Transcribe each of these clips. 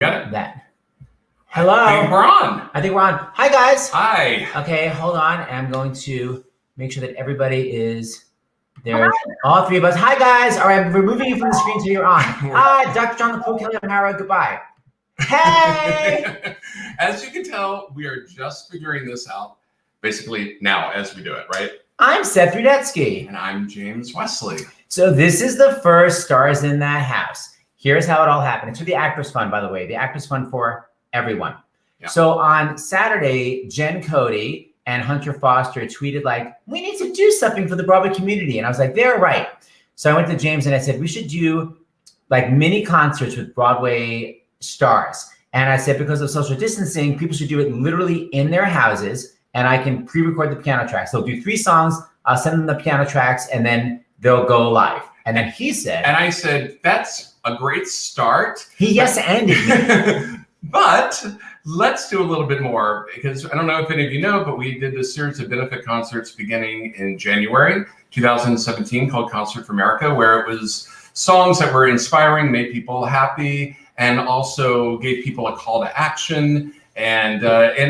Got it. That. Hello. I think we're on. Hi, guys. Hi. Okay, hold on. I'm going to make sure that everybody is there. All three of us. Hi, guys. All right, I'm removing you from the screen so you're on. Hi, Dr. John LaPoe, Kelli O'Hara. Goodbye. Hey. As you can tell, we are just figuring this out basically now as we do it, right? I'm Seth Rudetsky. And I'm James Wesley. So this is the first Stars in That House. Here's how it all happened. It's for the Actors Fund, by the way. The Actors Fund for everyone. Yeah. So on Saturday, Jen Cody and Hunter Foster tweeted like, we need to do something for the Broadway community. And I was like, they're right. So I went to James and I said, we should do like mini concerts with Broadway stars. And I said, because of social distancing, people should do it literally in their houses. And I can pre-record the piano tracks. They'll do 3 songs. I'll send them the piano tracks and then they'll go live. And then he said. And I said, that's a great start. He yes-anded me. But let's do a little bit more, because I don't know if any of you know, but we did this series of benefit concerts beginning in January 2017 called Concert for America, where it was songs that were inspiring, made people happy, and also gave people a call to action, and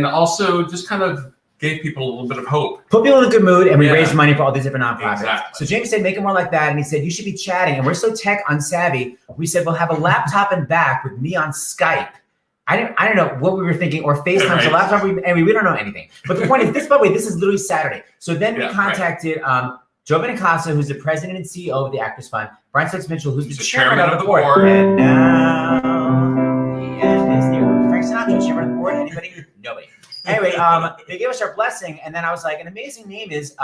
also just kind of gave people a little bit of hope. Put people in a good mood, and we raised money for all these different nonprofits. Exactly. So James said, make it more like that. And he said, you should be chatting. And we're so tech unsavvy. We said, we'll have a laptop and back with me on Skype. I don't know what we were thinking, or FaceTime. Right. So laptop, we don't know anything. But the point is, by the way, this is literally Saturday. So then we contacted Joe Benincasa, who's the president and CEO of the Actors Fund, Brian Stokes Mitchell, who's the chairman of the board. And now the end is near. Frank Sinatra, chairman of the board. Anybody? Nobody. Anyway, they gave us our blessing, and then I was like, an amazing name is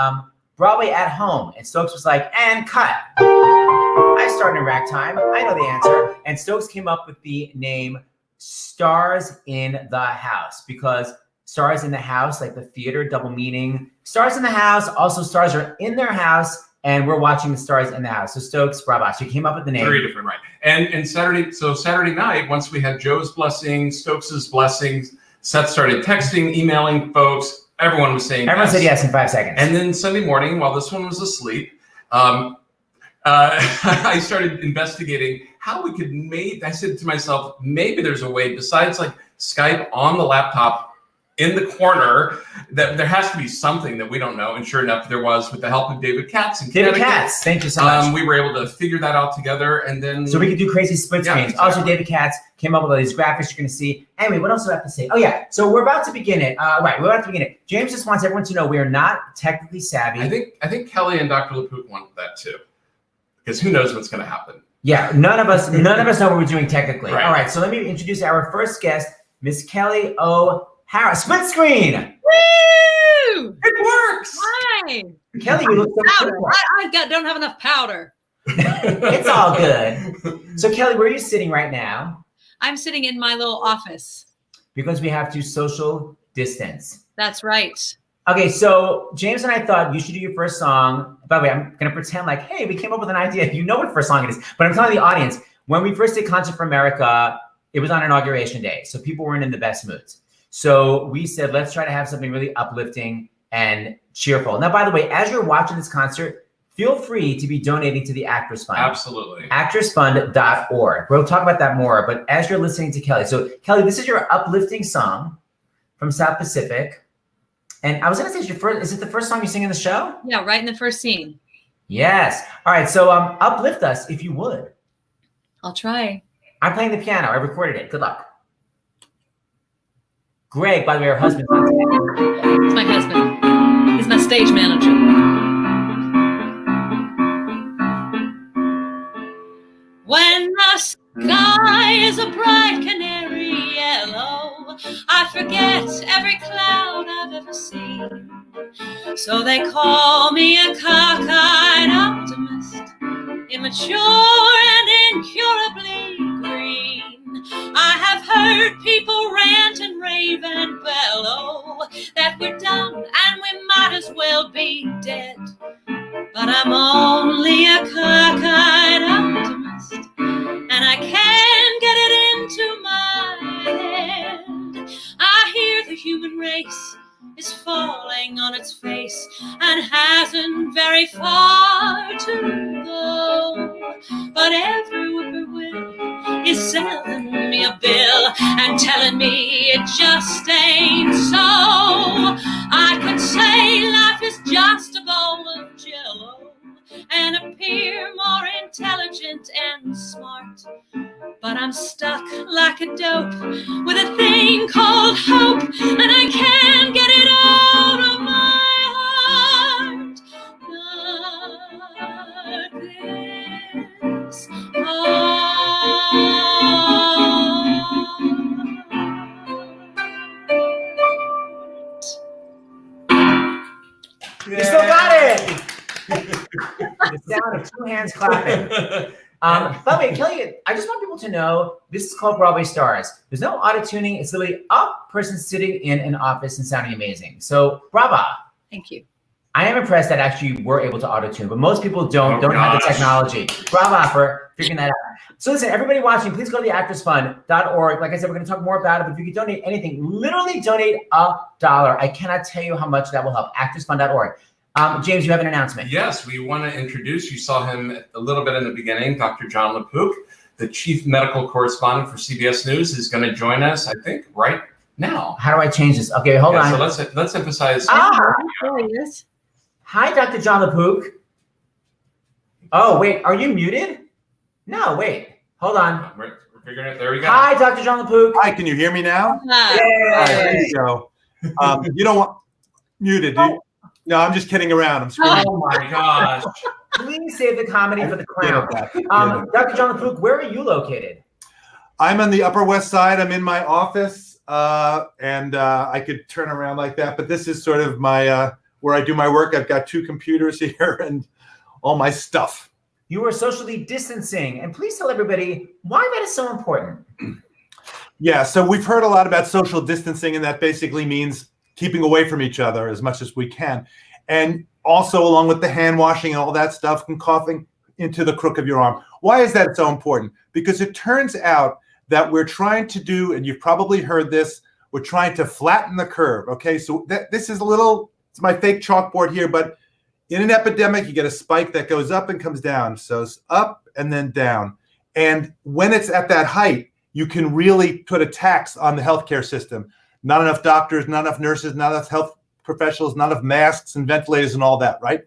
Broadway at Home. And Stokes was like, and cut. I started in ragtime. I know the answer. And Stokes came up with the name Stars in the House, because stars in the house, like the theater, double meaning. Stars in the house, also stars are in their house, and we're watching the stars in the house. So Stokes, bravo. So you came up with the name. Very different, right. And Saturday night, once we had Joe's blessing, Stokes's blessings, Seth started texting, emailing folks. Everyone was saying Everyone said yes in 5 seconds. And then Sunday morning, while this one was asleep, I started investigating how we could I said to myself, maybe there's a way besides like Skype on the laptop in the corner, that there has to be something that we don't know. And sure enough, there was, with the help of David Katz. David Katz, thank you so much. We were able to figure that out together, and then so we could do crazy split screens. Exactly. Also, David Katz came up with all these graphics you're going to see. Anyway, what else do I have to say? Oh yeah, so we're about to begin it. We're about to begin it. James just wants everyone to know we are not technically savvy. I think Kelli and Dr. LaPoe want that too, because who knows what's going to happen. Yeah, none of us know what we're doing technically. Right. All right, so let me introduce our first guest, Miss Kelli O'Hara. Split screen. Woo! It works. Hi. Kelli, you look so powder. I don't have enough powder. It's all good. So Kelli, where are you sitting right now? I'm sitting in my little office. Because we have to social distance. That's right. Okay, so James and I thought you should do your first song. By the way, I'm going to pretend like, hey, we came up with an idea. You know what first song it is. But I'm telling the audience, when we first did Concert for America, it was on Inauguration Day. So people weren't in the best moods. So we said, let's try to have something really uplifting and cheerful. Now, by the way, as you're watching this concert, feel free to be donating to the Actors Fund. Absolutely. actorsfund.org. We'll talk about that more. But as you're listening to Kelli, so Kelli, this is your uplifting song from South Pacific. And I was going to say, is it the first song you sing in the show? Yeah, right in the first scene. Yes. All right. So uplift us if you would. I'll try. I'm playing the piano. I recorded it. Good luck. Greg, by the way, her husband's on today. It's my husband. He's my stage manager. When the sky is a bright canary yellow, I forget every cloud I've ever seen. So they call me a cockeyed optimist, immature and incurably green. I have heard people rant and rave and bellow that we're done and we might as well be dead. But I'm only a cockeyed optimist, and I can't get it into my head. I hear the human race is falling on its face and hasn't very far to go. But every whippoorwill is selling me a bill, and telling me it just ain't so. I could say life is just a bowl of jello and appear more intelligent and smart, but I'm stuck like a dope with a thing called hope, and I can't get it out of my heart. Not this You still got it. The sound of two hands clapping. By the way, Kelly, I just want people to know this is called Broadway Stars. There's no auto-tuning. It's literally a person sitting in an office and sounding amazing. So, brava. Thank you. I am impressed that actually you were able to auto-tune, but most people don't have the technology. Brava for figuring that out. So listen, everybody watching, please go to theactorsfund.org. Like I said, we're going to talk more about it, but if you could donate anything, literally donate $1. I cannot tell you how much that will help. Actorsfund.org. James, you have an announcement. Yes, we want to introduce, you saw him a little bit in the beginning, Dr. John LaPook, the chief medical correspondent for CBS News, is going to join us, I think, right now. How do I change this? Okay, hold on. So let's emphasize. There he is. Hi, Dr. John LaPook. Oh, wait, are you muted? No, wait, hold on. We're figuring it. There we go. Hi, Dr. John LaPook. Hi, can you hear me now? Hi. All right, there you go. You don't want muted, do you? No, I'm just kidding around. I'm screaming. Oh my gosh. Please save the comedy for the clown. Dr. John LaPook, where are you located? I'm on the Upper West Side. I'm in my office, and I could turn around like that. But this is sort of my where I do my work. I've got 2 computers here and all my stuff. You are socially distancing, and please tell everybody why that is so important. Yeah, so we've heard a lot about social distancing, and that basically means keeping away from each other as much as we can. And also along with the hand washing and all that stuff and coughing into the crook of your arm. Why is that so important? Because it turns out that we're trying to do, and you've probably heard this, we're trying to flatten the curve, okay? So this is it's my fake chalkboard here, but in an epidemic, you get a spike that goes up and comes down. So it's up and then down. And when it's at that height, you can really put a tax on the healthcare system. Not enough doctors, not enough nurses, not enough health professionals, not enough masks and ventilators and all that, right?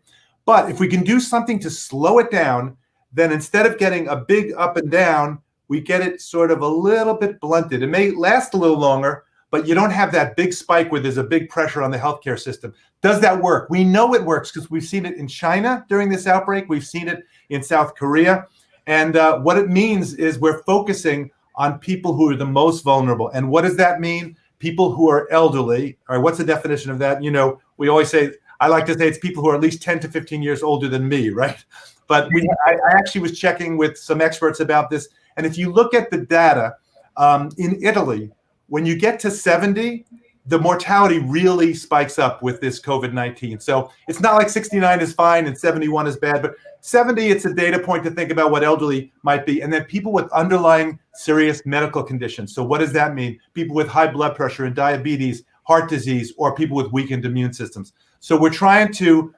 But if we can do something to slow it down, then instead of getting a big up and down, we get it sort of a little bit blunted. It may last a little longer, but you don't have that big spike where there's a big pressure on the healthcare system. Does that work? We know it works because we've seen it in China during this outbreak. We've seen it in South Korea. And what it means is we're focusing on people who are the most vulnerable. And what does that mean? People who are elderly. All right, what's the definition of that? You know, we always say, I like to say it's people who are at least 10 to 15 years older than me, right? But I actually was checking with some experts about this. And if you look at the data in Italy, when you get to 70, the mortality really spikes up with this COVID-19. So it's not like 69 is fine and 71 is bad, but 70, it's a data point to think about what elderly might be. And then people with underlying serious medical conditions. So what does that mean? People with high blood pressure and diabetes, heart disease, or people with weakened immune systems. So we're trying to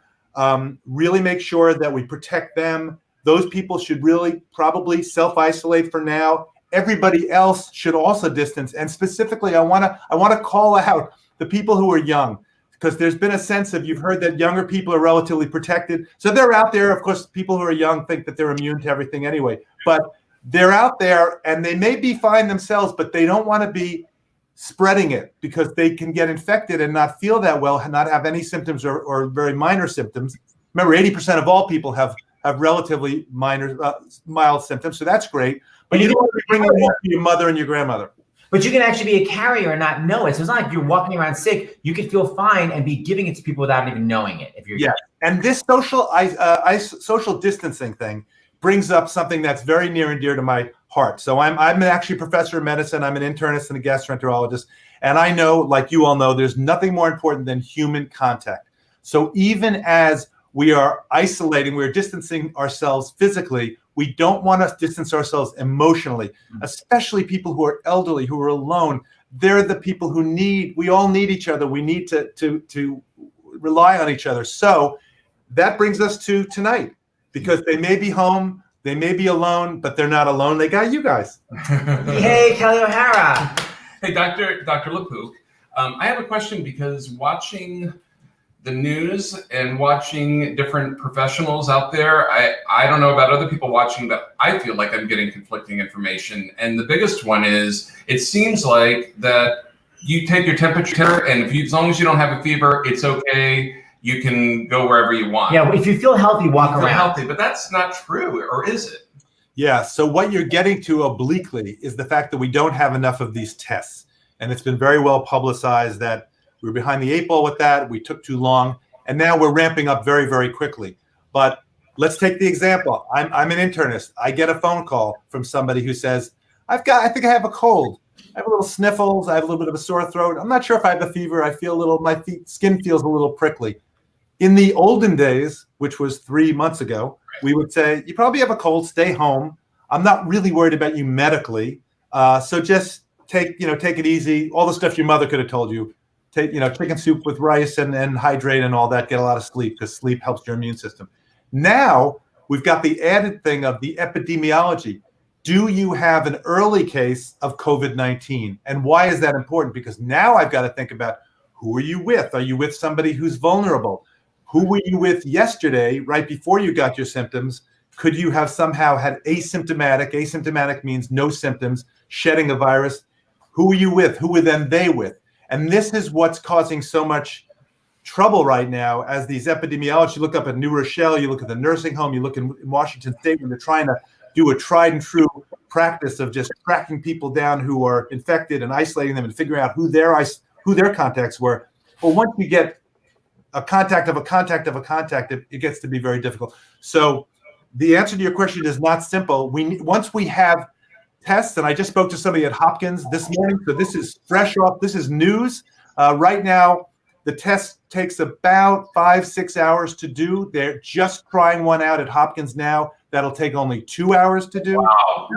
really make sure that we protect them. Those people should really probably self-isolate for now. Everybody else should also distance. And specifically, I want to call out the people who are young, because there's been a sense of, you've heard that younger people are relatively protected. So they're out there. Of course, people who are young think that they're immune to everything anyway, but they're out there and they may be fine themselves, but they don't want to be spreading it because they can get infected and not feel that well, and not have any symptoms or very minor symptoms. Remember, 80% of all people have relatively minor, mild symptoms. So that's great. But you don't want to be bringing it home to your mother and your grandmother. But you can actually be a carrier and not know it. So it's not like you're walking around sick. You could feel fine and be giving it to people without even knowing it. If you're and this social distancing thing brings up something that's very near and dear to my heart. So I'm actually a professor of medicine. I'm an internist and a gastroenterologist. And I know, like you all know, there's nothing more important than human contact. So even as we are isolating, we're distancing ourselves physically, we don't want to distance ourselves emotionally, especially people who are elderly, who are alone. They're the people who we all need each other. We need to rely on each other. So that brings us to tonight, because they may be home, they may be alone, but they're not alone. They got you guys. Hey, Kelli O'Hara. Hey, Dr. Lepook, I have a question because watching the news and watching different professionals out there, I don't know about other people watching, but I feel like I'm getting conflicting information. And the biggest one is, it seems like that you take your temperature, and as long as you don't have a fever, it's okay. You can go wherever you want. Yeah, if you feel healthy, walk around. Healthy, but that's not true, or is it? Yeah, so what you're getting to obliquely is the fact that we don't have enough of these tests. And it's been very well publicized that we were behind the 8 ball with that, we took too long, and now we're ramping up very, very quickly. But let's take the example. I'm an internist. I get a phone call from somebody who says, I think I have a cold. I have a little sniffles, I have a little bit of a sore throat. I'm not sure if I have a fever. I feel my skin feels a little prickly. In the olden days, which was 3 months ago, we would say, you probably have a cold, stay home. I'm not really worried about you medically. So just take it easy. All the stuff your mother could have told you. Take, chicken soup with rice and hydrate and all that. Get a lot of sleep because sleep helps your immune system. Now we've got the added thing of the epidemiology. Do you have an early case of COVID-19? And why is that important? Because now I've got to think about, who are you with? Are you with somebody who's vulnerable? Who were you with yesterday, right before you got your symptoms? Could you have somehow had asymptomatic? Asymptomatic means no symptoms, shedding a virus. Who were you with? Who were then they with? And this is what's causing so much trouble right now as these epidemiologists. You look up at New Rochelle, you look at the nursing home, you look in Washington State when they're trying to do a tried and true practice of just tracking people down who are infected and isolating them and figuring out who their contacts were. Well, once you get a contact of a contact of a contact, it gets to be very difficult. So the answer to your question is not simple. Once we have tests, and I just spoke to somebody at Hopkins this morning, so this is fresh off, this is news. Right now, the test takes about 5-6 hours to do. They're just trying one out at Hopkins now. That'll take only 2 hours to do. Wow.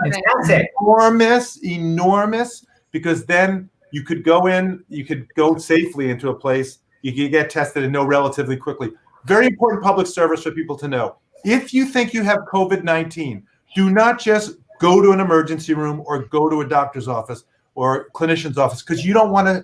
Enormous, because then you could go safely into a place. You can get tested and know relatively quickly. Very important public service for people to know. If you think you have COVID-19, do not just go to an emergency room or go to a doctor's office or clinician's office, because you don't want to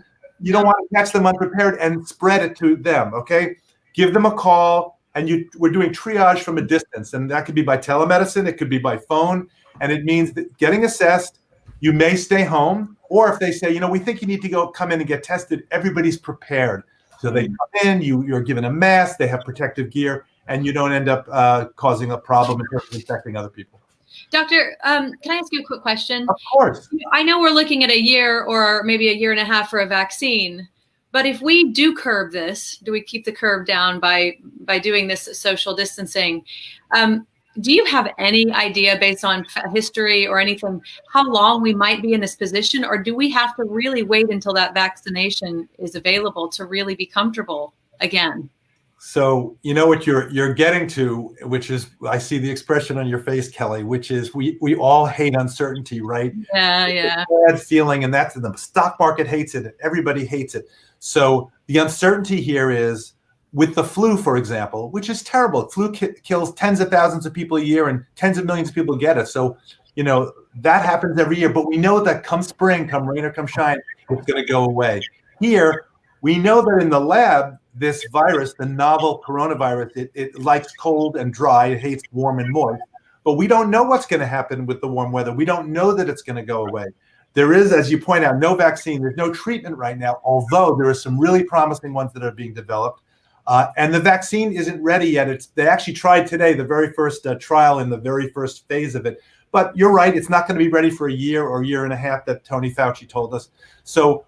catch them unprepared and spread it to them. Okay, give them a call, and we're doing triage from a distance, and that could be by telemedicine, it could be by phone, and it means that getting assessed, you may stay home, or if they say, we think you need to come in and get tested, everybody's prepared. So they come in, you're given a mask, they have protective gear, and you don't end up causing a problem in terms of infecting other people. Doctor, can I ask you a quick question? Of course. I know we're looking at a year or maybe a year and a half for a vaccine, but if we do curb this, do we keep the curve down by doing this social distancing? Do you have any idea, based on history or anything, how long we might be in this position, or do we have to really wait until that vaccination is available to really be comfortable again? So what you're getting to, which is, I see the expression on your face, Kelly, which is we all hate uncertainty, right? Yeah. It's a bad feeling, and that's the stock market hates it. Everybody hates it. So the uncertainty here is, with the flu, for example, which is terrible. Flu kills tens of thousands of people a year, and tens of millions of people get it. So, that happens every year. But we know that come spring, come rain or come shine, it's going to go away. Here, we know that in the lab, this virus, the novel coronavirus, it likes cold and dry. It hates warm and moist. But we don't know what's going to happen with the warm weather. We don't know that it's going to go away. There is, as you point out, no vaccine. There's no treatment right now, although there are some really promising ones that are being developed. And the vaccine isn't ready yet. They actually tried today, the very first trial in the very first phase of it. But you're right, it's not going to be ready for a year or year and a half, that Tony Fauci told us. So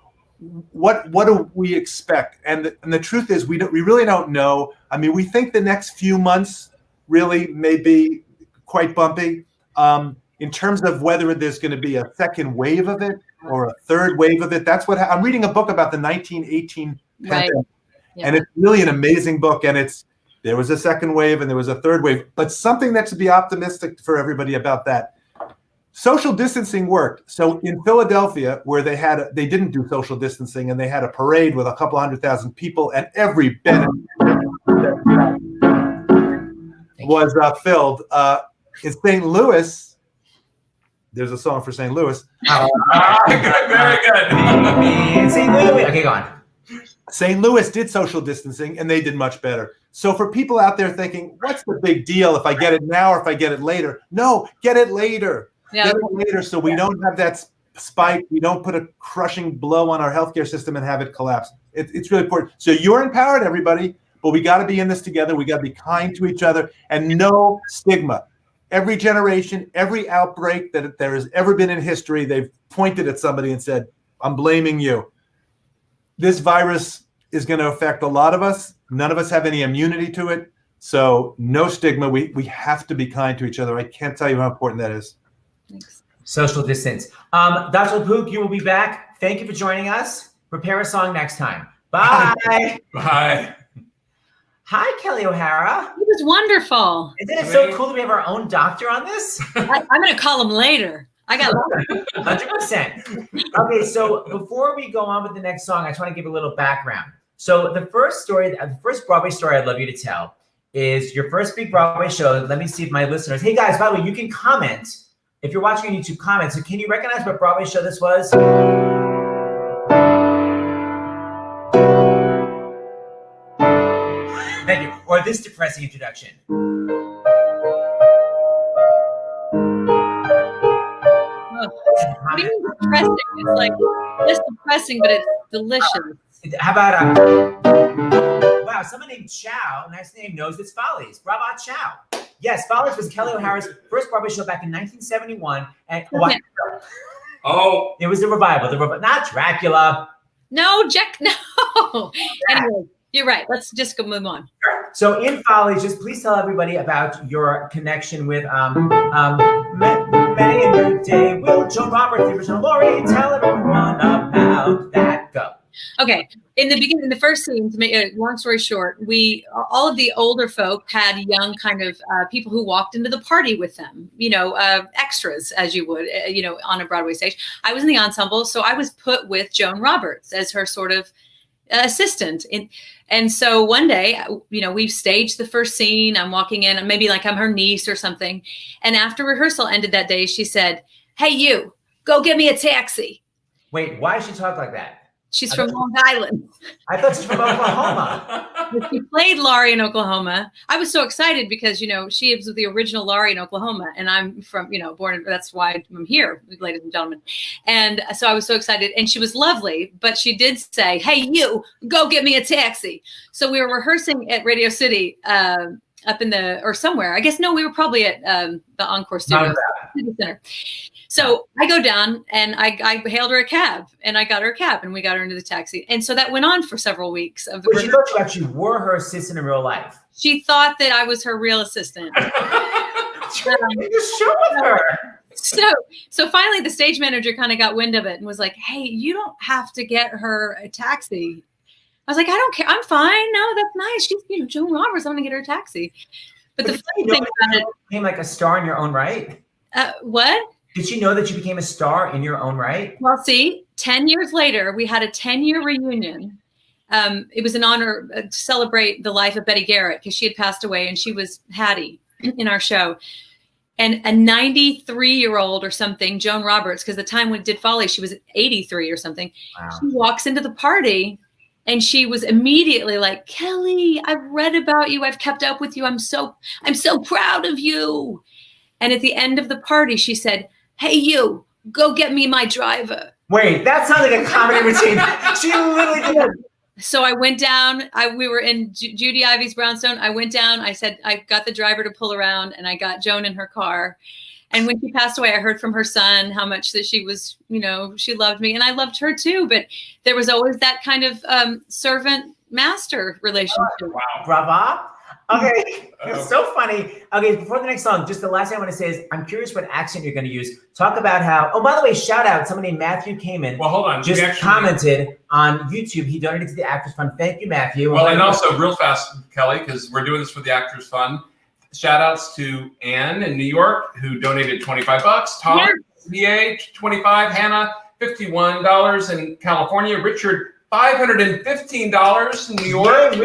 what do we expect? And the truth is, we really don't know. I mean, we think the next few months really may be quite bumpy. In terms of whether there's going to be a second wave of it or a third wave of it, that's what I'm reading a book about the 1918 pandemic. Right. Yeah. And it's really an amazing book. And there was a second wave and there was a third wave, but something that should be optimistic for everybody about that. Social distancing worked. So in Philadelphia, where they didn't do social distancing, and they had a parade with a couple 100,000 people, and every bed was filled. In St. Louis, there's a song for St. Louis. Good, very good. St. Louis. Okay, go on. St. Louis did social distancing, and they did much better. So for people out there thinking, what's the big deal if I get it now or if I get it later? No, get it later. Yeah. Get it later so we don't have that spike. We don't put a crushing blow on our healthcare system and have it collapse. It's really important. So you're empowered, everybody, but we got to be in this together. We got to be kind to each other and no stigma. Every generation, every outbreak that there has ever been in history, they've pointed at somebody and said, I'm blaming you. This virus is going to affect a lot of us. None of us have any immunity to it. So no stigma. We have to be kind to each other. I can't tell you how important that is. Thanks. Social distance. Dr. Pook, you will be back. Thank you for joining us. Prepare a song next time. Bye. Bye. Hi, Kelli O'Hara. It was wonderful. Isn't it so cool that we have our own doctor on this? I'm going to call him later. I got 100%. Okay, so before we go on with the next song, I just want to give a little background. So the first Broadway story I'd love you to tell is your first big Broadway show. Let me see if my listeners, hey guys, by the way, you can comment. If you're watching on YouTube, comment. So can you recognize what Broadway show this was? Thank you. Or this depressing introduction. What do you mean depressing? It's like, it's depressing, but it's delicious. How about, wow, someone named Chow, nice name, knows its follies. Bravo, Chow. Yes, Follies was Kelli O'Hara's first Broadway show back in 1971. And Oh. it was the revival, not Dracula. No, Jack, no. Anyway, you're right. Let's just go move on. So in Follies, just please tell everybody about your connection with Many a New Day. Will Joan Roberts, the original Laurie, tell everyone about that? Go. Okay. In the beginning, the first scene, to make a long story short, all of the older folk had young kind of people who walked into the party with them, extras, as you would, on a Broadway stage. I was in the ensemble, so I was put with Joan Roberts as her sort of assistant. And so one day, we staged the first scene. I'm walking in, and maybe like I'm her niece or something. And after rehearsal ended that day, she said, "Hey, you, go get me a taxi." Wait, why does she talk like that? She's from Long Island. I thought she's from Oklahoma. She played Laurie in Oklahoma. I was so excited because, she is the original Laurie in Oklahoma. And I'm from, that's why I'm here, ladies and gentlemen. And so I was so excited. And she was lovely. But she did say, "Hey, you, go get me a taxi." So we were rehearsing at Radio City up in or somewhere. I guess, no, we were probably at the Encore Studio Center. So I go down and I hailed her a cab, and I got her a cab, and we got her into the taxi. And so that went on for several weeks. But she thought you actually were her assistant in real life. She thought that I was her real assistant. Just show with her. So finally the stage manager kind of got wind of it and was like, "Hey, you don't have to get her a taxi." I was like, "I don't care. I'm fine. No, that's nice. She's, Joan Roberts. I'm going to get her a taxi." But the funny thing about it, you became like a star in your own right. What? Did you know that you became a star in your own right? Well, see, 10 years later, we had a 10-year reunion. It was an honor to celebrate the life of Betty Garrett because she had passed away, and she was Hattie in our show. And a 93-year-old or something, Joan Roberts, because the time when did Folly, she was 83 or something. Wow. She walks into the party, and she was immediately like, "Kelli, I've read about you. I've kept up with you. I'm so proud of you." And at the end of the party, she said, "Hey, you, go get me my driver." Wait, that sounds like a comedy routine. She literally did. So I went down. We were in Judy Ivy's Brownstone. I went down. I said, I got the driver to pull around, and I got Joan in her car. And when she passed away, I heard from her son how much that she was, she loved me, and I loved her too. But there was always that kind of servant-master relationship. Wow. Brava. Okay, it's so funny. Okay, before the next song, just the last thing I want to say is I'm curious what accent you're going to use. Talk about how, oh, by the way, shout out, somebody named Matthew Kamen. Well, hold on. Just commented on YouTube. He donated to the Actors Fund. Thank you, Matthew. Well, and also real fast, Kelli, because we're doing this for the Actors Fund. Shout outs to Ann in New York, who donated $25. Tom, VA, $25. Hannah, $51 in California. Richard, $515 in New York.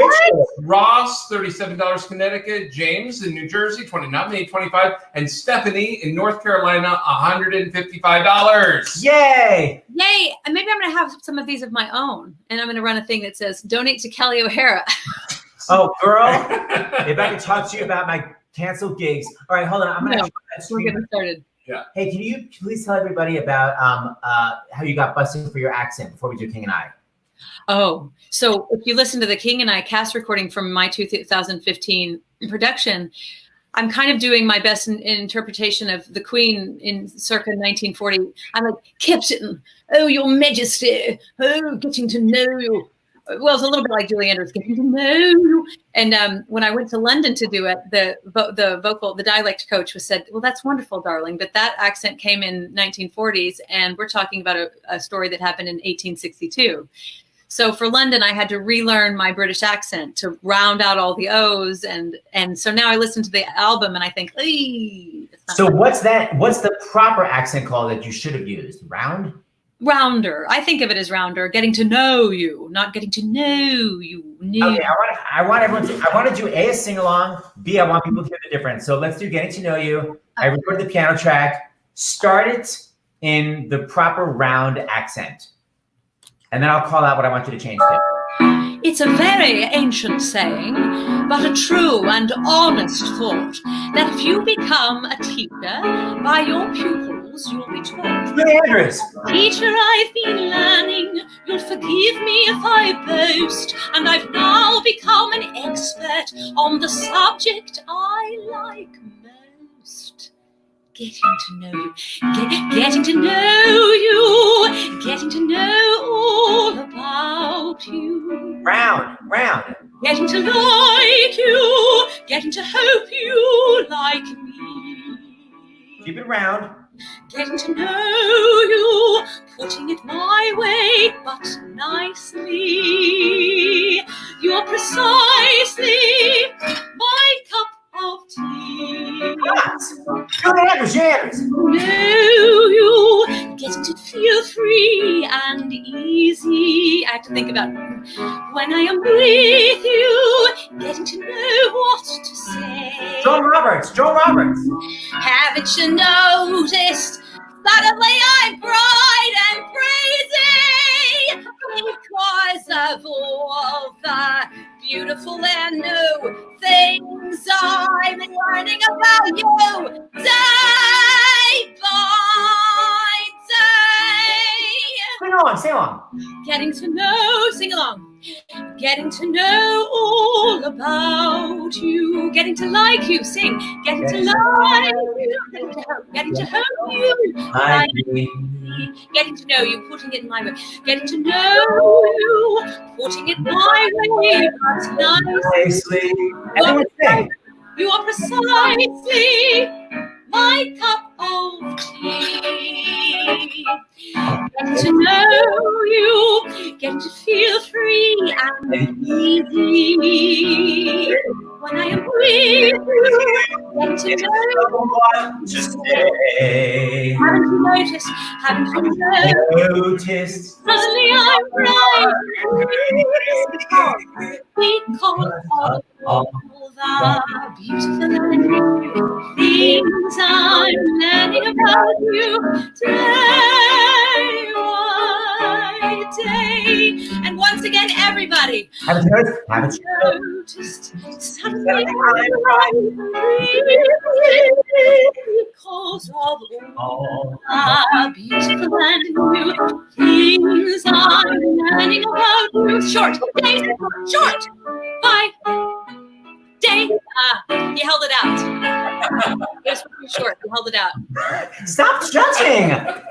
Ross, $37 Connecticut. James in New Jersey, $25. And Stephanie in North Carolina, $155. Yay! Yay! And maybe I'm going to have some of these of my own, and I'm going to run a thing that says donate to Kelli O'Hara. Oh, girl, if I could talk to you about my canceled gigs. All right, hold on. I'm going to We're getting started. Yeah. Hey, can you please tell everybody about how you got busted for your accent before we do King and I? Oh, so if you listen to the King and I cast recording from my 2015 production, I'm kind of doing my best interpretation of the Queen in circa 1940. I'm like, Captain, oh, Your Majesty, oh, getting to know you. Well, it's a little bit like Julie Andrews, getting to know you. And when I went to London to do it, the dialect coach said, well, that's wonderful, darling, but that accent came in 1940s, and we're talking about a story that happened in 1862. So for London, I had to relearn my British accent to round out all the O's. And so now I listen to the album and I think, so what's the proper accent called that you should have used? Rounder. I think of it as rounder, getting to know you, not getting to know you. Okay, I want to do A, a sing-along, B, I want people to hear the difference. So let's do getting to know you. I recorded the piano track, start it in the proper round accent. And then I'll call out what I want you to change to. It's a very ancient saying, but a true and honest thought, that if you become a teacher, by your pupils you'll be taught. Andrews. Teacher, I've been learning, you'll forgive me if I boast, and I've now become an expert on the subject I like most. Getting to know you, getting to know you, getting to know all about you. Round. Getting to like you, getting to hope you like me. Keep it round. Getting to know you, putting it my way, but nicely. You're precisely my cup of tea. Know you, getting to feel free and easy. I have to think about when I am with you, getting to know what to say. Joan Roberts. Haven't you noticed? Suddenly I'm bright and crazy because of all the beautiful and new things I'm learning about you day by day. Sing along. Getting to know, sing along. Getting to know all about you. Getting to like you, sing. Getting to like you. Getting to hope you. Like me. Getting to know you, putting it in my way. Getting to know you, putting it my way. But nicely. You are precisely my cup of tea. Getting to know you, getting to feel free and easy. When I am with you, getting to know what to say. Haven't you noticed? Suddenly I'm right. Because of all the beautiful and new things I'm learning about you day by day. And once again, everybody. Haven't you noticed? Suddenly I'm right. Because of all the beautiful and new things I'm learning about you. Short. Bye. Day. He held it out. It was pretty short. He held it out. Stop stretching.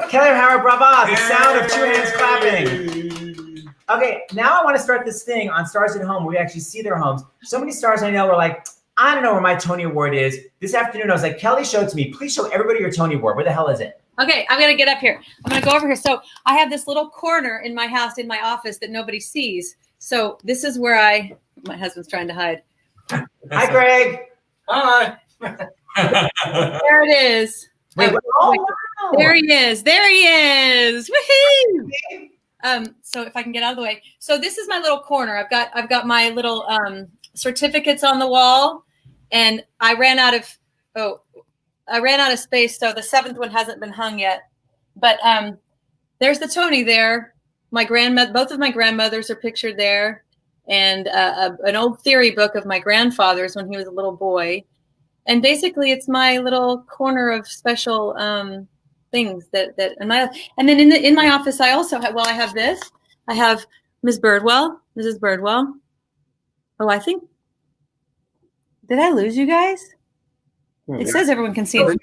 Kelli O'Hara, brava. The sound of two hands clapping. Okay, now I want to start this thing on Stars at Home where we actually see their homes. So many stars I know were like, I don't know where my Tony Award is. This afternoon, I was like, Kelli, show it to me. Please show everybody your Tony Award. Where the hell is it? Okay, I'm going to get up here. I'm going to go over here. So I have this little corner in my house, in my office that nobody sees. So this is where my husband's trying to hide. Hi, Greg. Hi. There it is. Wait, There he is. Woohoo! So if I can get out of the way. So this is my little corner. I've got my little certificates on the wall, and I ran out of space, so the 7th one hasn't been hung yet. But there's the Tony there. Both of my grandmothers are pictured there, and an old theory book of my grandfather's when he was a little boy. And basically, it's my little corner of special things that and then in my office I also have, I have this. I have Mrs. Birdwell. Oh, I think, did I lose you guys? It says everyone can see it. And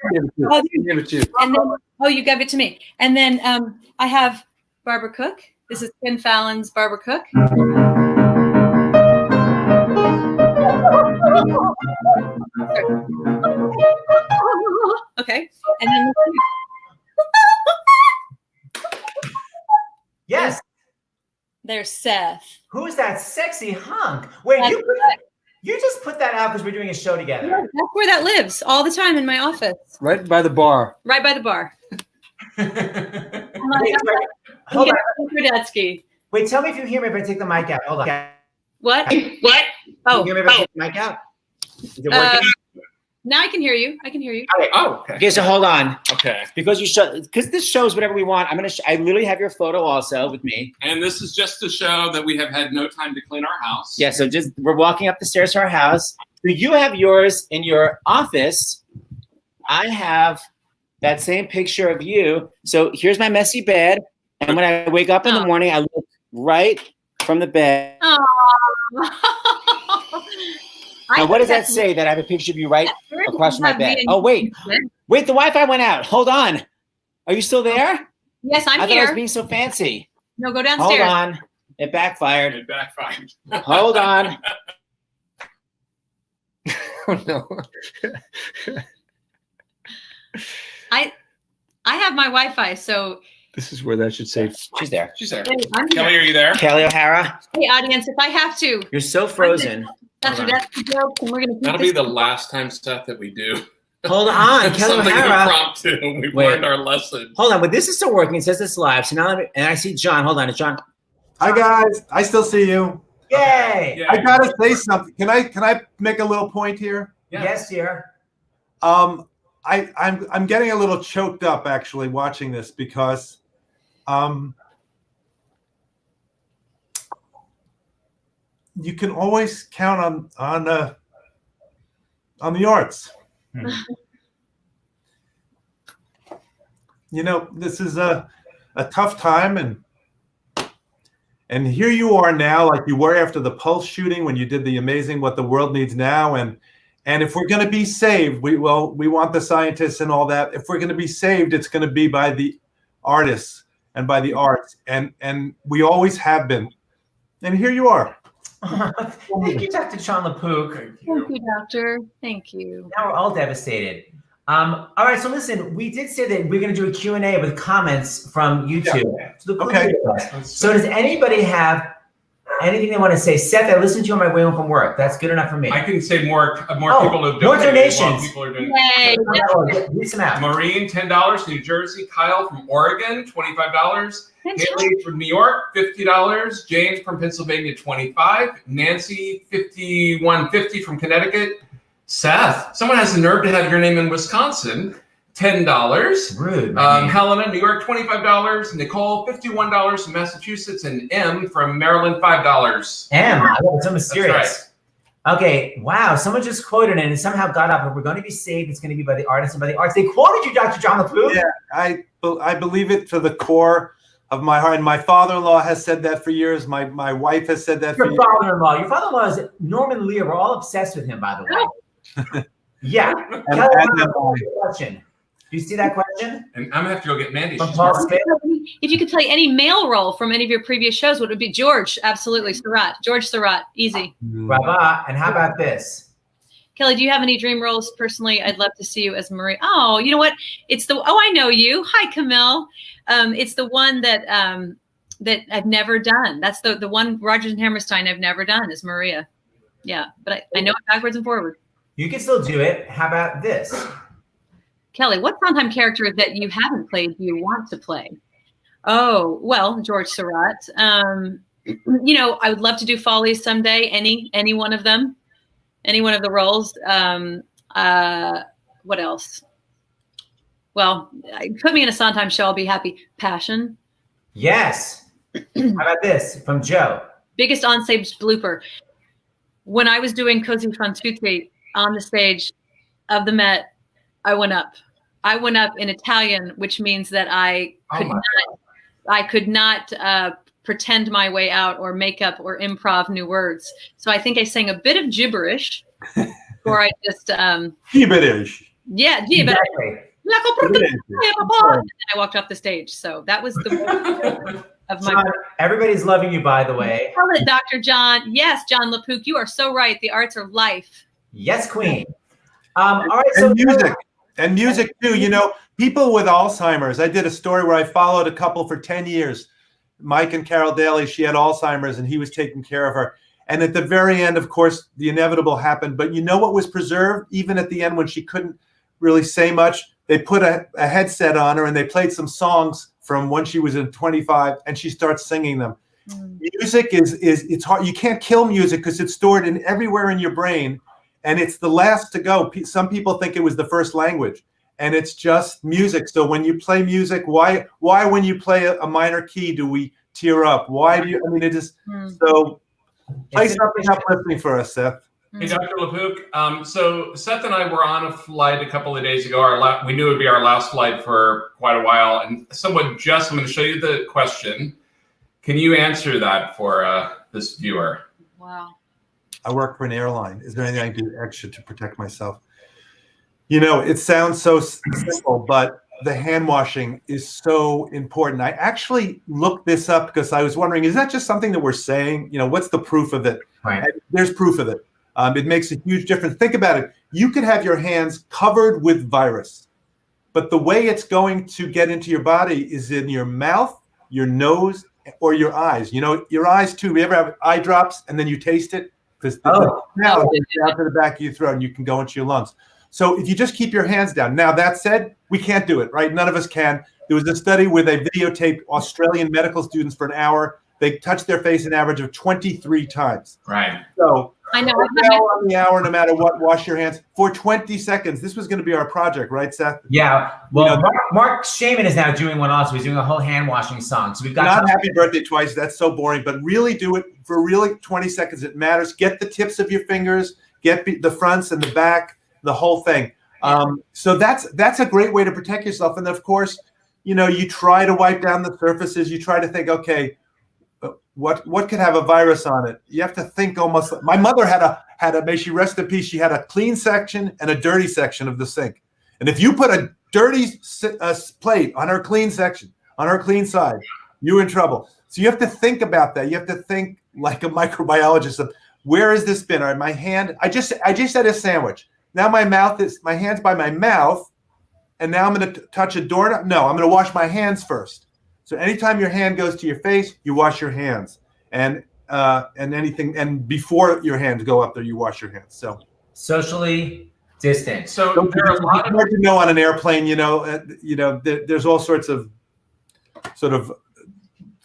then, you gave it to me. And then I have Barbara Cook. This is Ken Fallon's Barbara Cook. Okay. And then Yes. there's Seth. Who's that sexy hunk? Wait, you just put that out because we're doing a show together. Yeah, that's where that lives all the time in my office. Right by the bar. Right by the bar. Hold on. Rudetsky. Wait, tell me if you hear me if I take the mic out. Hold on. What? Oh, you hear me if I take the mic out? Is it working? Now I can hear you. Okay. Okay, so hold on. Okay. Because this shows whatever we want. I literally have your photo also with me. And this is just to show that we have had no time to clean our house. Yeah, so we're walking up the stairs to our house. So you have yours in your office. I have that same picture of you. So here's my messy bed. And when I wake up in the morning, I look right from the bed. Now, what does that say that I have a picture of you right across from my bed? Oh, wait, the Wi-Fi went out. Hold on. Are you still there? Yes, I'm I thought here. I was being so fancy. No, go downstairs. Hold on. It backfired. Hold on. Oh, no. I have my Wi-Fi, so. This is where that should say. She's there. I'm here. Kelly, are you there? Kelli O'Hara. Hey, audience, if I have to. You're so frozen. That's the joke, and we're going to That'll be the last time, Seth, that we do. Hold on. Kelli Something O'Hara. impromptu. We've learned our lesson. Hold on, but this is still working. It says it's live. So now and I see John. Hold on, it's John. Hi guys, I still see you. Yay! I gotta say something. Can I make a little point here? Yes, dear. I'm getting a little choked up actually watching this because you can always count on the arts. You know, this is a tough time, and here you are now, like you were after the Pulse shooting when you did the amazing What the World Needs Now, and if we're going to be saved, we want the scientists and all that. If we're going to be saved, it's going to be by the artists and by the arts, and we always have been. And here you are. Thank you, Dr. John LaPook. Thank you, doctor. Thank you. Now we're all devastated. All right, so listen, we did say that we're going to do a Q&A with comments from YouTube. Yeah. Okay. So does anybody have anything they want to say? Seth, I listened to you on my way home from work. That's good enough for me. I can say more people have donated. More donations. People are doing. Yay. Read some out. Maureen, $10, New Jersey. Kyle from Oregon, $25. Haley from New York, $50. James from Pennsylvania, $25. Nancy, $51.50 from Connecticut. Seth, someone has the nerve to have your name in Wisconsin, $10. Rude. Helena, New York, $25. Nicole, $51 from Massachusetts, and M from Maryland, $5. M, it's so mysterious. That's right. Okay, wow, someone just quoted it and it somehow got up. If we're going to be saved, it's going to be by the artists and by the arts. They quoted you, Dr. John LaPook. Yeah, I believe it to the core of my heart. And my father-in-law has said that for years. My wife has said that for years. Your father-in-law is Norman Lear. We're all obsessed with him, by the way. Yeah. Question. Do you see that question? And I'm going to have to go get Mandy. From Paul Smith? If you could play any male role from any of your previous shows, what would it be? George, absolutely. Surratt. George Surratt. Easy. Rabah. And how about this? Kelly, do you have any dream roles personally? I'd love to see you as Marie. Oh, you know what? I know you. Hi, Camille. It's the one that I've never done. That's the one Rodgers and Hammerstein I've never done is Maria. Yeah, but I know it backwards and forward. You can still do it. How about this? Kelly, what Sondheim character that you haven't played do you want to play? Oh, well, George Surratt. You know, I would love to do Follies someday. Any one of them, any one of the roles. What else? Well, put me in a Sondheim show. I'll be happy. Passion. Yes. How about this from Joe? Biggest on-stage blooper. When I was doing Così fan tutte on the stage of the Met, I went up in Italian, which means that I could not pretend my way out or make up or improv new words. So I think I sang a bit of gibberish, or I just Gibberish. Yeah, gibberish. Exactly. And I walked off the stage. So that was the of my. John, everybody's loving you, by the way. Tell it, Dr. John. Yes, John LaPook, you are so right. The arts are life. Yes, Queen. All right, so music too. You know, people with Alzheimer's. I did a story where I followed a couple for 10 years. Mike and Carol Daly. She had Alzheimer's, and he was taking care of her. And at the very end, of course, the inevitable happened. But you know what was preserved? Even at the end, when she couldn't really say much, they put a headset on her and they played some songs from when she was in 25, and she starts singing them. Music it's hard. You can't kill music because it's stored in everywhere in your brain, and it's the last to go. Some people think it was the first language, and it's just music. So when you play music, why when you play a minor key do we tear up? Why do you? I mean, it is so. Play something uplifting for us, Seth. Hey, Dr. LaPook. So Seth and I were on a flight a couple of days ago. We knew it would be our last flight for quite a while. And I'm going to show you the question. Can you answer that for this viewer? Wow. I work for an airline. Is there anything I can do extra to protect myself? You know, it sounds so simple, but the hand washing is so important. I actually looked this up because I was wondering, is that just something that we're saying? You know, what's the proof of it? Right. There's proof of it. It makes a huge difference. Think about it. You could have your hands covered with virus, but the way it's going to get into your body is in your mouth, your nose, or your eyes. You know, your eyes too. We ever have eye drops and then you taste it? Because now it's out to the back of your throat and you can go into your lungs. So if you just keep your hands down. Now, that said, we can't do it, right? None of us can. There was a study where they videotaped Australian medical students for an hour. They touched their face an average of 23 times. Right. So I know. on the hour, no matter what, wash your hands for 20 seconds. This was going to be our project, right, Seth? Yeah. Well, Mark Shaman is now doing one also. He's doing a whole hand washing song. So we've got not happy birthday twice. That's so boring. But really do it for really 20 seconds. It matters. Get the tips of your fingers. Get the fronts and the back. The whole thing. So that's a great way to protect yourself. And of course, you know, you try to wipe down the surfaces. You try to think, okay, what could have a virus on it? You have to think almost. My mother had a may she rest in peace. She had a clean section and a dirty section of the sink. And if you put a dirty plate on her clean section, on her clean side, you're in trouble. So you have to think about that. You have to think like a microbiologist of where has this been? All right, my hand. I just had a sandwich. Now my hand's by my mouth, and now I'm going to touch a doorknob. No, I'm going to wash my hands first. So anytime your hand goes to your face, you wash your hands, and before your hands go up there, you wash your hands. So socially distant. So there are a lot of hard to know on an airplane. There's all sorts of sort of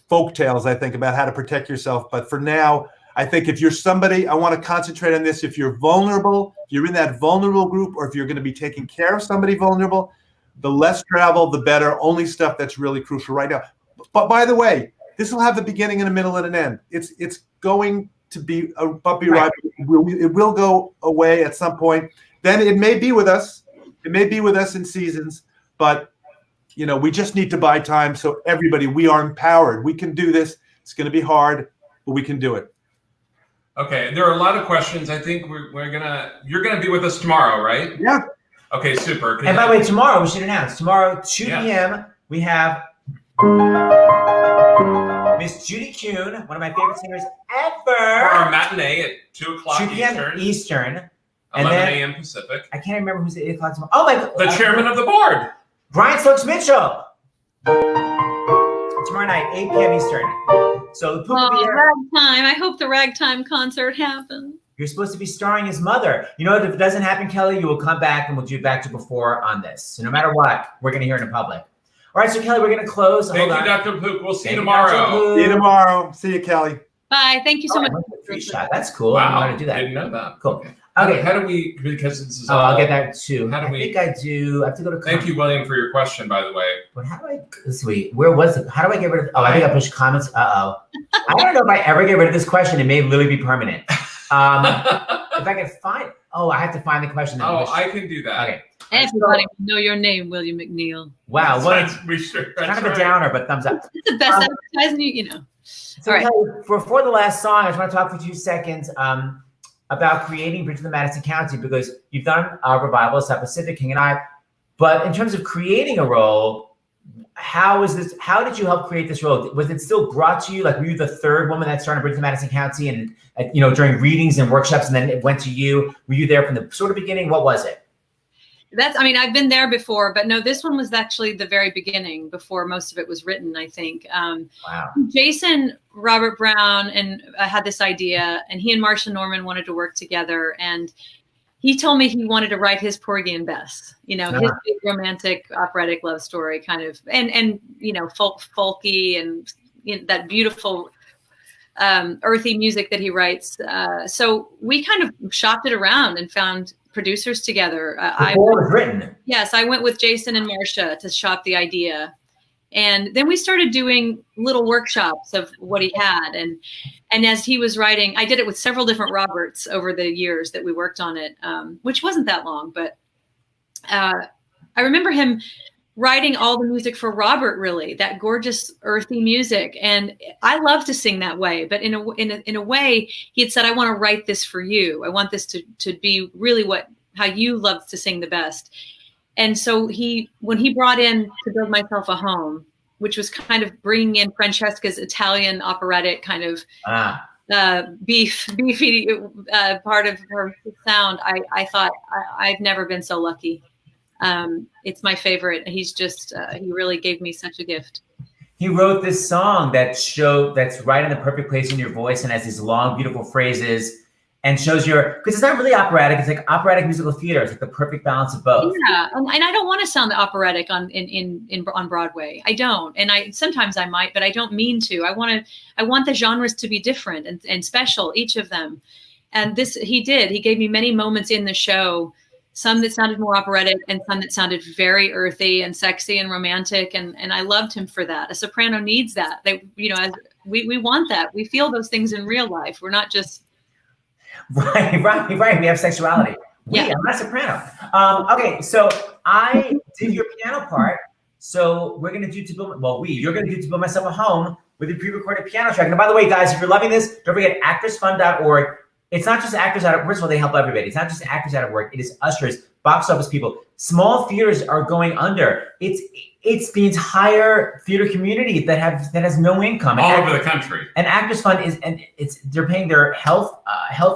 folk tales, I think, about how to protect yourself. But for now, I think if you're somebody, I want to concentrate on this. If you're vulnerable, if you're in that vulnerable group, or if you're going to be taking care of somebody vulnerable, the less travel, the better. Only stuff that's really crucial right now. But by the way, this will have a beginning and a middle and an end. It's going to be a bumpy ride. It will go away at some point. Then it may be with us. It may be with us in seasons. But, you know, we just need to buy time. So everybody, we are empowered. We can do this. It's going to be hard, but we can do it. Okay, there are a lot of questions. I think you're gonna be with us tomorrow, right? Yeah. Okay, super. And by the way, tomorrow we should announce. Tomorrow, 2 p.m. we have Miss Judy Kuhn, one of my favorite singers ever. For our matinee at 2 o'clock 2 p.m. Eastern. And 11 then, a.m. Pacific. I can't remember who's at 8 o'clock tomorrow. Oh my God. The chairman of the board. Brian Stokes Mitchell. Tomorrow night, 8 p.m. Eastern. So the poop will be there. Ragtime. I hope the ragtime concert happens. You're supposed to be starring his mother. You know, if it doesn't happen, Kelly, you will come back and we'll do back to before on this. So no matter what, we're going to hear it in public. All right, so Kelly, we're going to close. Thank Hold you, on. Dr. Pook. We'll see you Thank Dr. tomorrow. Pook. See you tomorrow. See you, Kelly. Bye. Thank you so Oh, much. I went to free shot. That's cool. I Wow, want to do that. didn't know that. Cool. Okay. Okay. How do we? Because this is. Oh, I'll get that too. How do we? I think I do. I have to go to. Thank you, William, for your question. By the way. But how do I? Let's see. Where was it? How do I get rid of? Oh, I think I pushed comments. I don't know if I ever get rid of this question. It may literally be permanent. If I can find. Oh, I have to find the question. I can do that. Okay. Everybody know your name, William McNeil. Wow. We sure. It's kind of a downer, but thumbs up. It's the best advertising, you know. So All right. Kelly, for the last song, I just want to talk for 2 seconds about creating Bridge of the Madison County, because you've done a revival, South Pacific, King and I. But in terms of creating a role, how did you help create this role? Was it still brought to you? Like, were you the third woman that started Bridge of the Madison County, and during readings and workshops, and then it went to you? Were you there from the sort of beginning? What was it? I've been there before, but no, this one was actually the very beginning, before most of it was written, I think. Wow. Jason Robert Brown and had this idea, and he and Marcia Norman wanted to work together, and he told me he wanted to write his Porgy and Bess, his big romantic operatic love story kind of, and folky and that beautiful earthy music that he writes. So we kind of shopped it around and found producers together. Before it was written. Yes, I went with Jason and Marcia to shop the idea. And then we started doing little workshops of what he had. And as he was writing, I did it with several different Roberts over the years that we worked on it, which wasn't that long. But I remember him writing all the music for Robert, really, that gorgeous earthy music. And I love to sing that way. But in a way, he had said, I want to write this for you. I want this to be really how you love to sing the best. And so when he brought in To Build Myself a Home, which was kind of bringing in Francesca's Italian operatic kind of beefy part of her sound, I thought, I've never been so lucky. It's my favorite. He's just, he really gave me such a gift. He wrote this song that's right in the perfect place in your voice and has these long, beautiful phrases and shows because it's not really operatic. It's like operatic musical theater. It's like the perfect balance of both. Yeah. And I don't want to sound operatic on Broadway. I don't. And sometimes I might, but I don't mean to. I want the genres to be different and special, each of them. And he did. He gave me many moments in the show, some that sounded more operatic and some that sounded very earthy and sexy and romantic. And I loved him for that. A soprano needs that. We want that. We feel those things in real life. We're not just. Right. We have sexuality. I'm not soprano. Okay, so I did your piano part. So we're going to do you're going to do To Build Myself a Home with a pre-recorded piano track. And by the way, guys, if you're loving this, don't forget actorsfund.org. It's not just actors out of, first of all, they help everybody. It's not just actors out of work. It is ushers, box office people. Small theaters are going under. It's the entire theater community that has no income. All over the country. And Actors Fund they're paying their health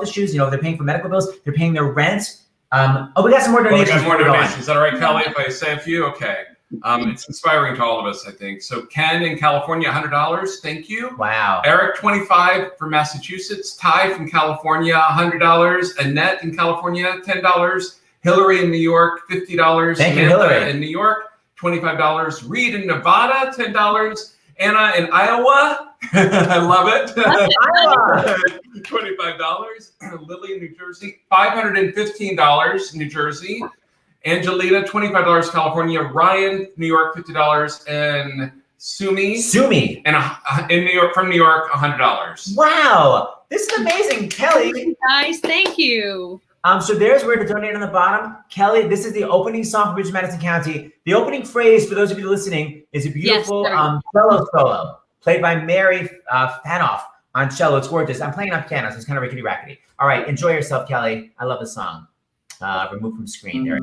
issues. They're paying for medical bills. They're paying their rent. We got some more donations. We got more donations. Is that all right, Kelly? If I say a few, okay. It's inspiring to all of us, I think. So Ken in California, $100. Thank you. Wow. Eric, $25 from Massachusetts. Ty from California, $100. Annette in California, $10. Hillary in New York, $50. Thank you, Samantha Hillary. in New York, $25. Reed in Nevada, $10. Anna in Iowa, I love it. Iowa. $25. Lily in New Jersey, $515. New Jersey. Angelina, $25, California. Ryan, New York, $50, and Sumi, and in New York, from New York, $100. Wow, this is amazing, Kelly. Guys, thank you. So there's where to donate on the bottom. Kelly, this is the opening song for Bridge of Madison County. The opening phrase, for those of you listening, is a beautiful cello solo played by Mary Fanoff on cello. It's gorgeous. I'm playing on piano, so it's kind of rickety-rackety. All right, enjoy yourself, Kelly. I love the song. Remove from screen. There.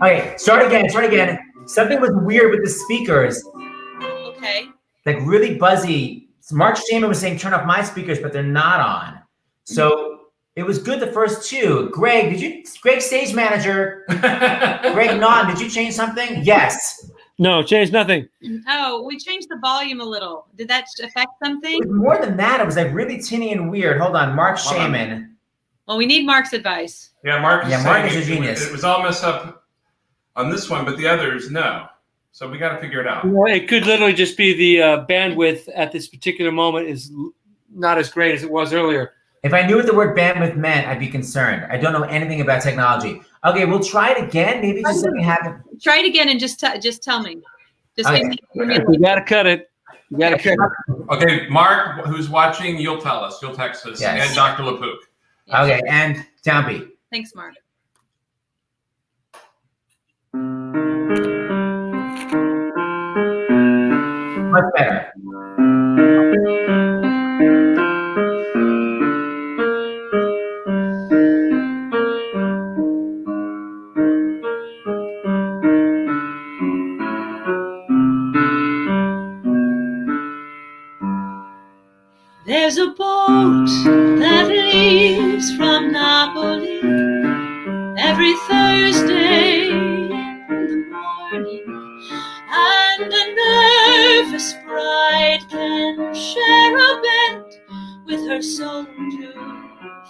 Okay, start again. Something was weird with the speakers. Okay. Like really buzzy. Mark Shaman was saying turn off my speakers, but they're not on. So it was good the first two. Greg, stage manager, Greg Naughton, did you change something? Yes. No, change nothing. Oh, we changed the volume a little. Did that affect It something? was more than that. It was like really tinny and weird. Hold on, Mark Shaman. Well, we need Mark's advice. Yeah, Mark is a saying genius. It was all messed up on this one, but the others, no. So we got to figure it out. Well, it could literally just be the bandwidth at this particular moment is not as great as it was earlier. If I knew what the word bandwidth meant, I'd be concerned. I don't know anything about technology. Okay, we'll try it again. Maybe just something happened. Try it again and just tell me. Just Okay. give me You got to cut it. You got to cut it. Okay, Mark, who's watching, you'll tell us. You'll text us. Yes. And Dr. LaPook. Okay, and Downbeat. Thanks, Mark. Much better. There's a boat that leaves from Napoli every Thursday in the morning, and a nervous bride can share a bed with her soldier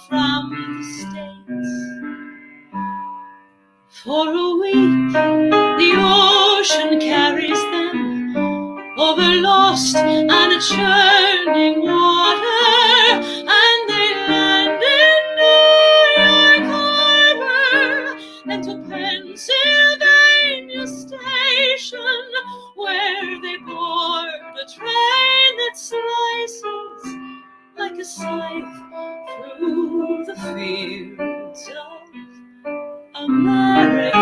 from the States. For a week, the ocean carries them over lost and churning water, and they land in New York Harbor, then to Pennsylvania Station, where they board a train that slices like a scythe through the fields of America.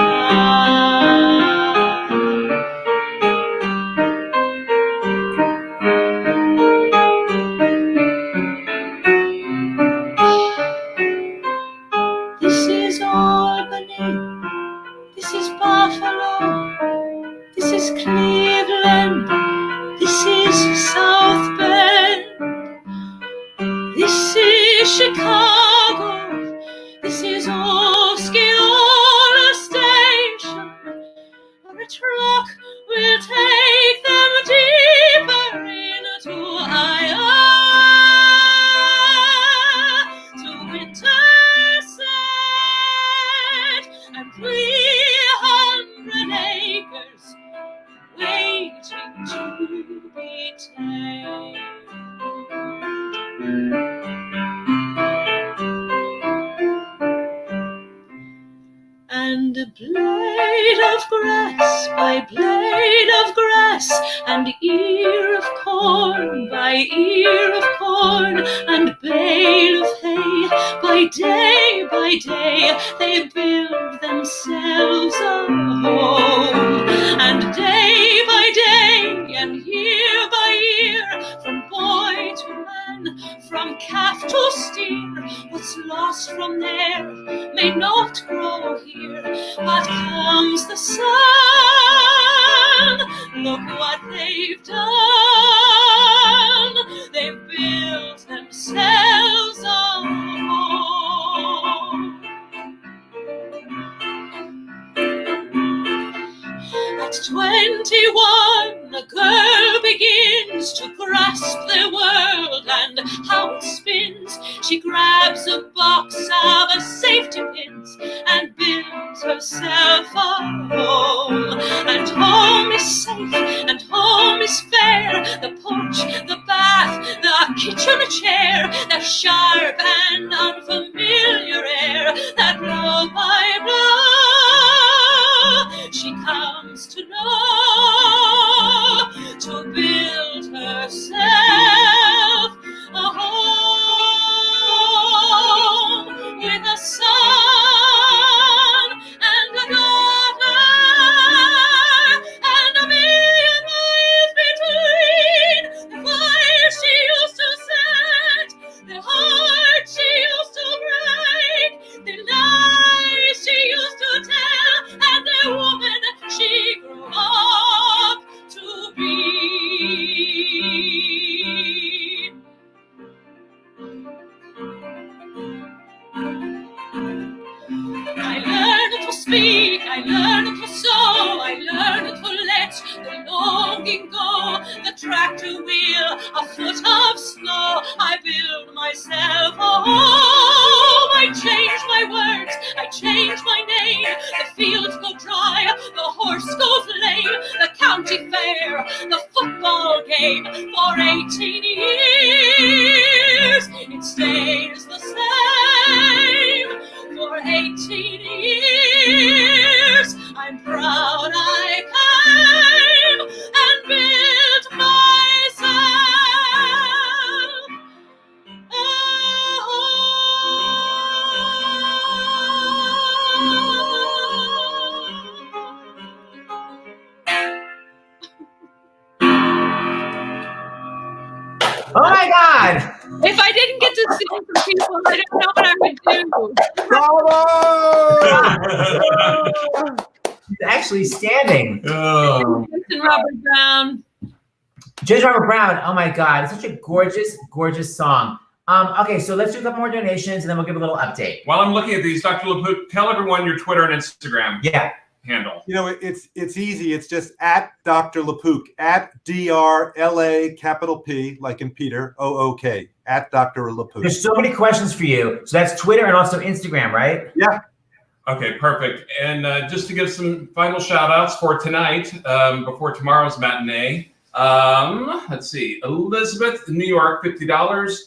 This is Buffalo, this is Cleveland, this is South Bend, this is Chicago, this is Osceola Station, where a truck will take them deeper into Iowa, to Winterset and 300 acres waiting to be tamed. And a blade of grass by blade of grass, and ear of corn by ear of corn, and bale of hay by day, they build themselves a home. And day by day, and year by year, from boy to man, from calf to steer, what's lost from there may not grow here, but comes the sun. Look what they've done. They've built themselves a home. At 21, a girl begins to grasp the world and how it spins. She grabs a box of safety pins and builds herself a home. And home is safe and home is fair. The porch, the bath, the kitchen chair, the sharp and unfamiliar air that blow by blow she comes to know, to build herself a home with a son and a daughter County Fair, the football game for 18 years. It stays the same for 18 years. I'm proud I came and built myself a Oh my God! If I didn't get to sing for people, I don't know what I would do. Bravo! He's actually standing. Jason Robert Brown. Jason Robert Brown. Oh my God! It's such a gorgeous, gorgeous song. Okay, so let's do a couple more donations, and then we'll give a little update. While I'm looking at these, Dr. LaPook, tell everyone your Twitter and Instagram handle. You know, it's easy. It's just at Dr. LaPook, at DRLA capital P, like in Peter, OOK, at Dr. LaPook. There's so many questions for you. So that's Twitter and also Instagram, right? Yeah. Okay, perfect. And just to give some final shout outs for tonight, before tomorrow's matinee. Let's see. Elizabeth, New York, $50.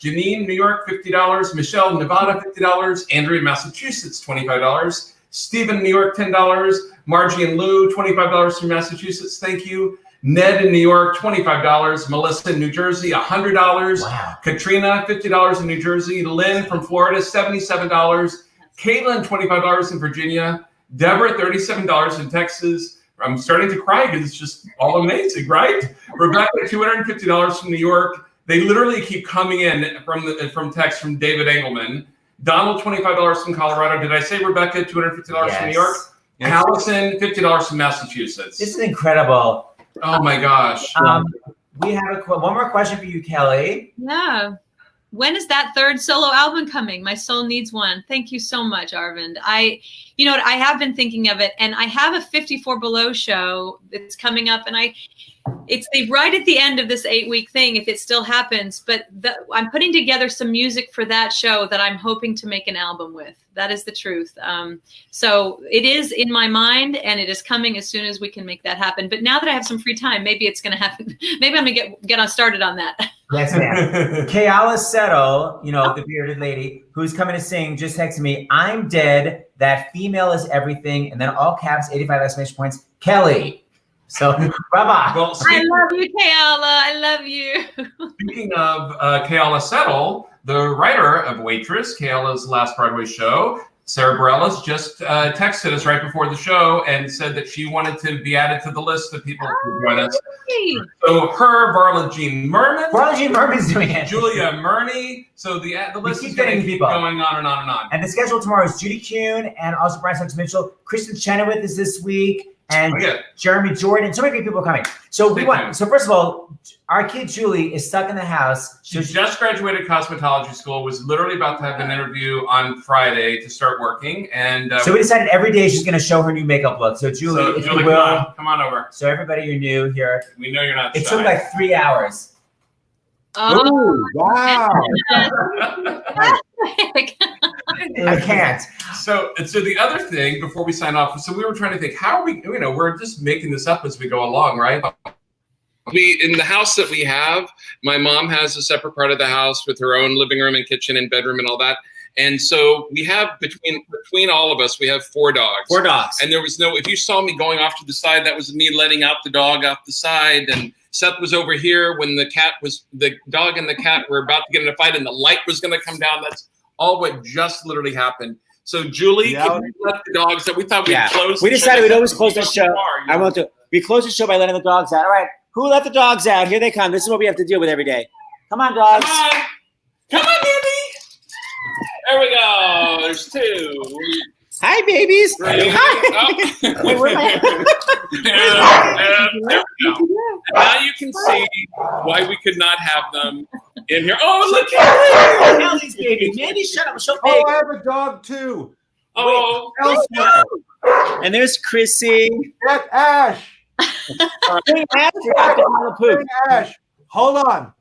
Janine, New York, $50. Michelle, Nevada, $50. Andrea, Massachusetts, $25. Stephen, New York, $10. Margie and Lou, $25 from Massachusetts. Thank you. Ned in New York, $25. Melissa in New Jersey, $100. Wow. Katrina, $50 in New Jersey. Lynn from Florida, $77. Caitlin, $25 in Virginia. Deborah, $37 in Texas. I'm starting to cry because it's just all amazing, right? Rebecca, $250 from New York. They literally keep coming in from text from David Engelman. Donald, $25 from Colorado. Did I say Rebecca, $250 from New York? Allison, $50 from Massachusetts. This is incredible. Oh my gosh. We have one more question for you, Kelly. Yeah. When is that third solo album coming? My soul needs one. Thank you so much, Arvind. I have been thinking of it, and I have a 54 Below show that's coming up, and it's right at the end of this 8-week thing, if it still happens. But I'm putting together some music for that show that I'm hoping to make an album with. That is the truth. So it is in my mind, and it is coming as soon as we can make that happen. But now that I have some free time, maybe it's going to happen. Maybe I'm going to get started on that. Yes, ma'am. Kayala Settle, the bearded lady who's coming to sing, just texted me, "I'm dead. That female is everything." And then all caps, 85 exclamation points, Kelly. So, bye-bye. Well, I love you, Kayala. I love you. Speaking of Kayala Settle, the writer of Waitress, Kayala's last Broadway show, Sarah Bareilles, just texted us right before the show and said that she wanted to be added to the list of people who join us. So her, Varla Jean Merman's doing it. Julia Murney. So the list is going to keep going on and on and on. And the schedule tomorrow is Judy Kuhn and also Brian Sykes Mitchell. Kristin Chenoweth is this week. And Jeremy Jordan, so many people coming. So So first of all, our kid Julie is stuck in the house. She just graduated cosmetology school. Was literally about to have an interview on Friday to start working, and so we decided every day she's going to show her new makeup look. So Julie, if you will, come on over. So everybody, you're new here. We know you're not. It took like 3 hours. Oh, wow! I can't. So the other thing before we sign off, so we were trying to think, how are we? We're just making this up as we go along, right? In the house that we have, my mom has a separate part of the house with her own living room and kitchen and bedroom and all that. And so we have between all of us, we have 4 dogs. 4 dogs. And there was if you saw me going off to the side, that was me letting out the dog off the side. And Seth was over here when the dog and the cat were about to get in a fight and the light was going to come down. That's all what just literally happened. So Julie, can you let the dogs that we thought we'd close? We decided we'd always close the show. We close the show by letting the dogs out. All right. Who let the dogs out? Here they come. This is what we have to deal with every day. Come on, dogs. Come on, Mandy. There we go. There's 2. Hi, babies. Hi. Wait, where am I? There we go. Now you can see why we could not have them in here. Oh, look at Kelly's baby. Mandy, shut up. So big. Oh, I have a dog too. Oh, and there's Chrissy. That's Ash. Ash. Hold on.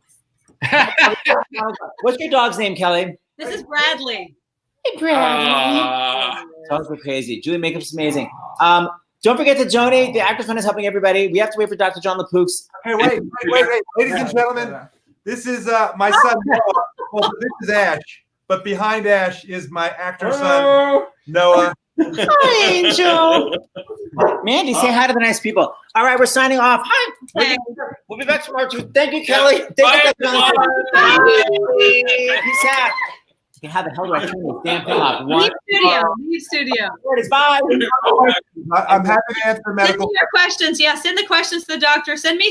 What's your dog's name, Kelly? This is Bradley. Hey, Bradley. Dogs are crazy. Julie, makeup's amazing. Don't forget to donate. The Actors Fund is helping everybody. We have to wait for Dr. John LaPoux. Hey, wait. Ladies and gentlemen, this is my son, Noah. Well, this is Ash. But behind Ash is my actor son, Noah. Hi, Angel. Mandy, say hi to the nice people. All right, we're signing off. Hi. We'll be back tomorrow. Thank you, Kelly. Thank you, Peace out. How the hell do I turn this damn thing off? Leave studio. Bye. I'm happy to answer medical Send me your questions. Yeah, send the questions to the doctor. Send me